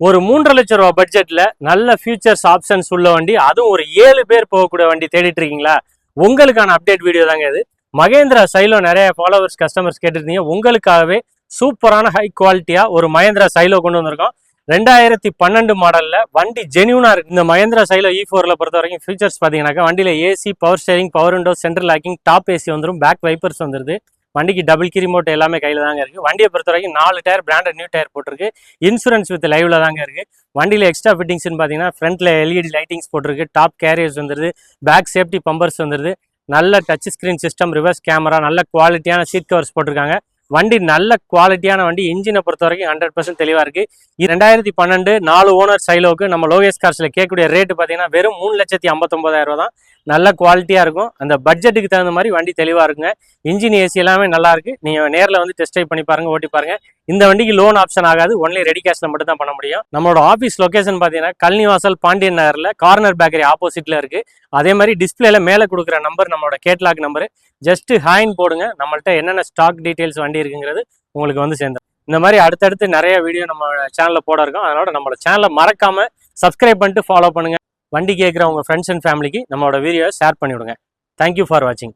ஒரு 3.5 லட்சம் ரூபாய் பட்ஜெட்ல நல்ல ஃபியூச்சர்ஸ் ஆப்ஷன்ஸ் உள்ள வண்டி, அதுவும் ஒரு 7 பேர் போகக்கூடிய வண்டி தேடிட்டு இருக்கீங்களா? உங்களுக்கான அப்டேட் வீடியோ தாங்க இது. மகேந்திரா சைலோ நிறைய ஃபாலோவர்ஸ் கஸ்டமர்ஸ் கேட்டிருந்தீங்க. உங்களுக்காகவே சூப்பரான ஹை குவாலிட்டியா ஒரு மகேந்திரா சைலோ கொண்டு வந்திருக்கோம். 2012 மாடல்ல வண்டி ஜெனியூனா இருக்கு. இந்த மகேந்திரா சைலோ E4ல பொறுத்த வரைக்கும் ஃபீச்சர்ஸ் பாத்தீங்கன்னாக்கா வண்டியில AC, power steering, power window, central locking, top AC வந்துடும், பேக் வைப்பர்ஸ் வந்துருது. வண்டிக்கு டபுள் கீ ரிமோட் எல்லாமே கையில தாங்க இருக்கு. வண்டியை பொறுத்த வரைக்கும் 4 டயர் பிராண்டட் நியூ டயர் போட்டிருக்கு. இன்சூரன்ஸ் வித் லைவ்ல தாங்க இருக்கு. வண்டியில எக்ஸ்ட்ரா ஃபிட்டிங்ஸ்னு பாத்தீங்கன்னா ஃப்ரண்ட்ல LED லைட்டிங்ஸ் போட்டிருக்கு, டாப் கேரியர்ஸ் வந்துருது, பேக் சேஃப்டி பம்பர்ஸ் வந்துருது, நல்ல touch screen system, reverse camera, நல்ல குவாலிட்டியான சீட் கவர்ஸ் போட்டிருக்காங்க. வண்டி நல்ல குவாலிட்டியான வண்டி. இன்ஜினை பொறுத்த வரைக்கும் 100% தெளிவா இருக்கு. 2012 4 ஓனர் சைலோக்கு நம்ம லோகேஷ் கார்ஸ்ல கேட்கக்கூடிய ரேட்டு பாத்தீங்கன்னா வெறும் 3,59,000 ரூபா தான். நல்ல குவாலிட்டியா இருக்கும். அந்த பட்ஜெட்டுக்கு தகுந்த மாதிரி வண்டி தெளிவா இருக்குங்க. இன்ஜின் ஏசி எல்லாமே நல்லா இருக்கு. நீங்க நேரில் வந்து டெஸ்ட் ட்ரைவ் பண்ணி பாருங்க, ஓட்டி பாருங்க. இந்த வண்டிக்கு லோன் ஆப்ஷன் ஆகாது, ஒன்லி ரெடி கேஷ்ல மட்டும் தான் பண்ண முடியும். நம்மளோட ஆஃபீஸ் லொகேஷன் பாத்தீங்கன்னா கல்னிவாசல் பாண்டியன் நகர்ல கார்னர் பேக்கரி ஆப்போசிட்ல இருக்கு. அதே மாதிரி டிஸ்பிளேல மேல கொடுக்குற நம்பர் நம்மளோட கேட்லாக் நம்பர். ஜஸ்ட் ஹாய்ன்னு போடுங்க, நம்மள்ட்ட என்னென்ன ஸ்டாக் டீடைல்ஸ் வண்டி இருக்குங்கிறது உங்களுக்கு வந்து சேர்ந்துடும். இந்த மாதிரி அடுத்தடுத்து நிறைய வீடியோ நம்ம சேனல்ல போட இருக்கோம். அதனால நம்மளோட சேனலை மறக்காம சப்ஸ்கிரைப் பண்ணிட்டு ஃபாலோ பண்ணுங்க. வண்டி கேட்குற உங்க ஃப்ரெண்ட்ஸ் அண்ட் ஃபேமிலிக்கு நம்மளோட வீடியோவை ஷேர் பண்ணி விடுங்க. தேங்க்யூ ஃபார் வாட்சிங்.